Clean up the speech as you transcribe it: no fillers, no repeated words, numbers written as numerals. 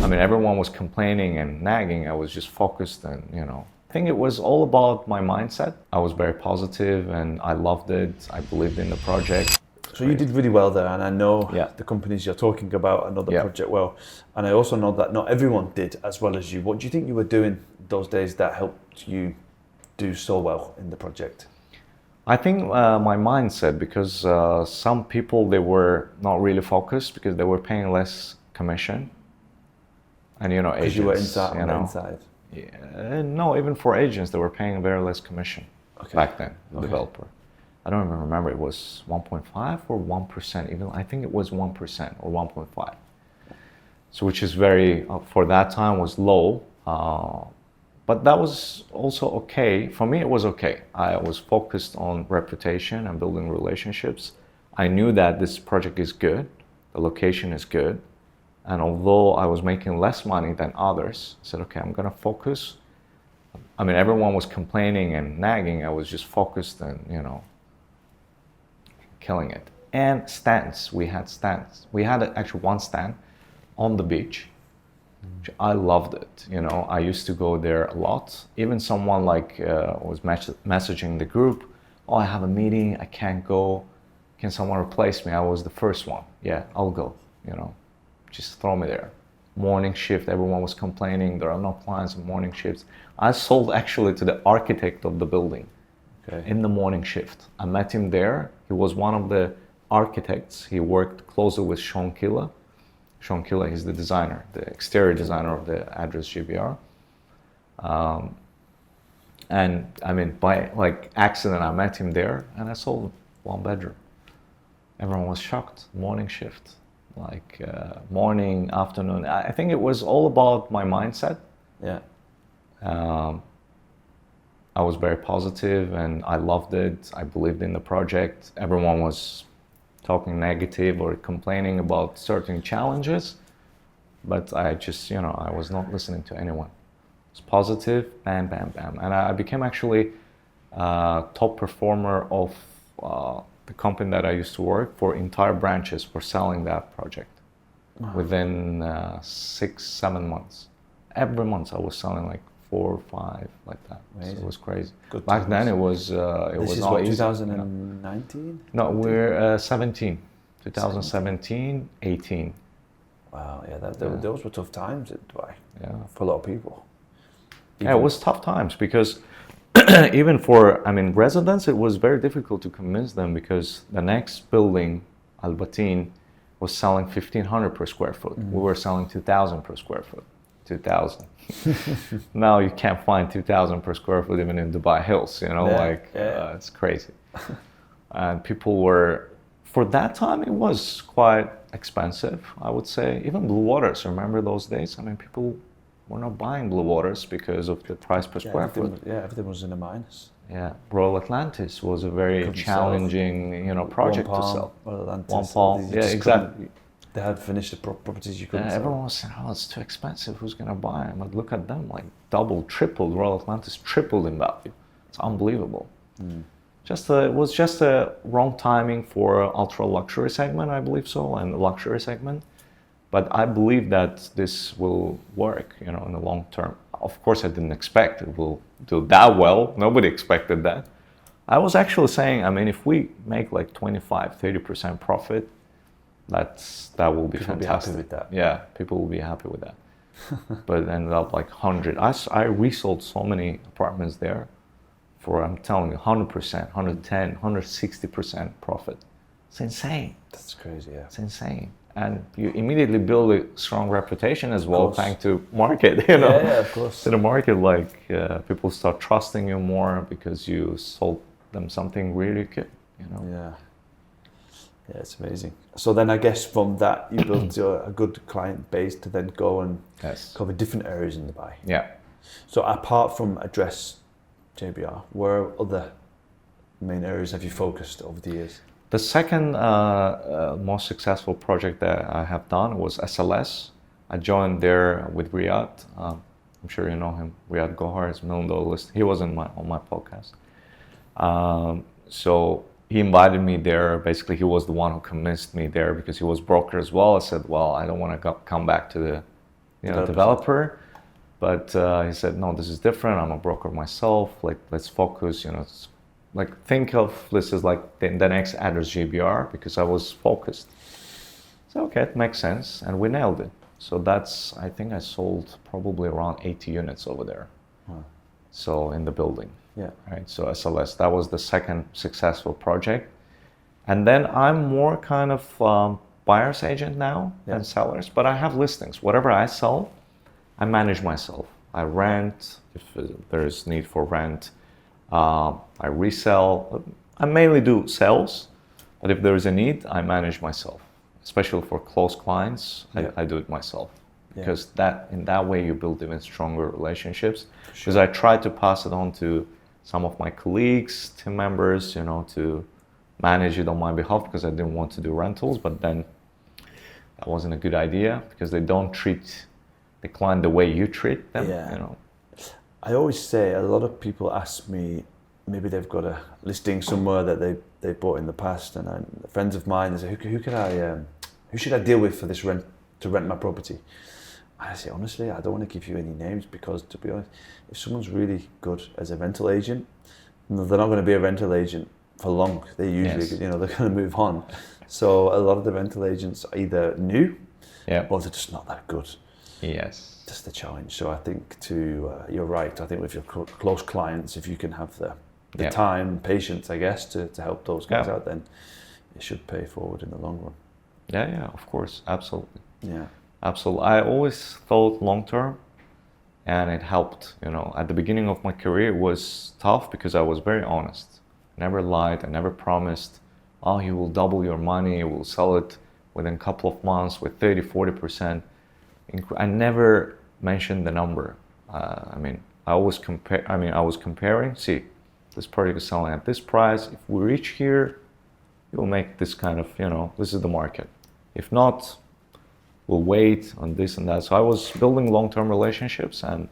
mean, everyone was complaining and nagging. I was just focused and, I think it was all about my mindset. I was very positive and I loved it. I believed in the project. So you did really well there, and I know Yeah. the companies you're talking about, I know the Yeah. project well, and I also know that not everyone did as well as you. What do you think you were doing those days that helped you do so well in the project? I think my mindset, because some people, they were not really focused because they were paying less commission. And agents, Because you were inside, on the inside. Yeah, no, even for agents, they were paying very less commission back then, the developer. I don't even remember, it was 1.5 or 1%, even I think it was 1% or 1.5. So which is very, for that time was low, but that was also okay. For me, it was okay. I was focused on reputation and building relationships. I knew that this project is good, the location is good. And although I was making less money than others, I said, okay, I'm gonna focus. I mean, everyone was complaining and nagging. I was just focused and, killing it. And stands, we had stands. We had actually one stand on the beach. Which I loved it. I used to go there a lot. Even someone was messaging the group, oh, I have a meeting, I can't go. Can someone replace me? I was the first one. Yeah, I'll go, just throw me there. Morning shift, everyone was complaining, there are no clients in morning shifts. I sold actually to the architect of the building in the morning shift. I met him there. He was one of the architects. He worked closely with Sean Killa. Sean Killa, he's the designer, the exterior designer of the Address JBR. And I mean, by accident, I met him there and I sold 1 bedroom. Everyone was shocked, morning shift. Morning, afternoon. I think it was all about my mindset. Yeah. I was very positive and I loved it. I believed in the project. Everyone was talking negative or complaining about certain challenges, but I just, I was not listening to anyone. It was positive, bam, bam, bam. And I became actually top performer of the company that I used to work for, entire branches for selling that project within 6-7 months. Every month I was selling 4 or 5 like that. So it was crazy. Good Back times. then it was This is not what, easy. 2019? No, we're 17. 2017, 18. Wow, yeah, those were tough times in Dubai. Yeah. For a lot of people. Yeah, it was tough times because even for, residents, it was very difficult to convince them because the next building, Al Batin, was selling 1,500 per square foot. We were selling 2,000 per square foot. 2,000. Now you can't find 2,000 per square foot even in Dubai Hills, it's crazy. And people were, for that time, it was quite expensive, I would say. Even Blue Waters, remember those days? People were not buying Blue Waters because of the price per square foot. Everything was in a minus. Yeah, Royal Atlantis was a very challenging, project to sell. Royal Atlantis. One Palm, yeah, exactly. They had finished the properties you couldn't sell. Everyone was saying, oh, it's too expensive, who's going to buy them? But look at them, double, tripled, Royal Atlantis tripled in value. It's unbelievable. It was just a wrong timing for ultra luxury segment, I believe so, and the luxury segment. But I believe that this will work, in the long term. Of course, I didn't expect it will do that well. Nobody expected that. I was actually saying, if we make 25-30% profit, that will be People fantastic. will be happy with that. Yeah, people will be happy with that. But it ended up 100. I resold so many apartments there for, I'm telling you, 100%, 110, 160% profit. It's insane. That's crazy, yeah. It's insane. And you immediately build a strong reputation as well, thanks to market, Yeah, of course. To the market, people start trusting you more because you sold them something really good, Yeah. Yeah, it's amazing. So then I guess from that, you built a good client base to then go and cover different areas in Dubai. Yeah. So apart from Address JBR, where other main areas have you focused over the years? The second most successful project that I have done was SLS. I joined there with Riyadh. I'm sure you know him. Riyadh Gohar is $1 million list. He was on my podcast. So he invited me there. Basically, he was the one who convinced me there because he was broker as well. I said, well, I don't want to come back to the developer. But he said, no, this is different. I'm a broker myself. Like, let's focus, like think of this as like the next Address JBR, because I was focused. So, okay, it makes sense. And we nailed it. So I think I sold probably around 80 units over there. Wow. So in the building. Yeah. Right. So SLS, that was the second successful project. And then I'm more kind of buyer's agent now than sellers, but I have listings. Whatever I sell, I manage myself. I rent if there is need for rent. I resell. I mainly do sales, but if there is a need, I manage myself. Especially for close clients, I do it myself, because in that way you build even stronger relationships. Because I try to pass it on to some of my colleagues, team members, to manage it on my behalf, because I didn't want to do rentals. But then that wasn't a good idea, because they don't treat the client the way you treat them. I always say, a lot of people ask me, maybe they've got a listing somewhere that they bought in the past, and friends of mine, they say, who should I deal with for this to rent my property? And I say, honestly, I don't want to give you any names, because, to be honest, if someone's really good as a rental agent, they're not going to be a rental agent for long. They usually, they're going to move on. So a lot of the rental agents are either new, or they're just not that good. Yes. That's the challenge. So I think you're right. I think with your close clients, if you can have the time, patience, I guess, to help those guys out, then it should pay forward in the long run. Yeah, of course, absolutely. Yeah. Absolutely. I always thought long term, and it helped. At the beginning of my career, it was tough because I was very honest. Never lied. I never promised, oh, you will double your money, you will sell it within a couple of months with 30-40%. I never mentioned the number. I was comparing. See, this project is selling at this price. If we reach here, you'll make this kind of, this is the market. If not, we'll wait on this and that. So I was building long-term relationships, and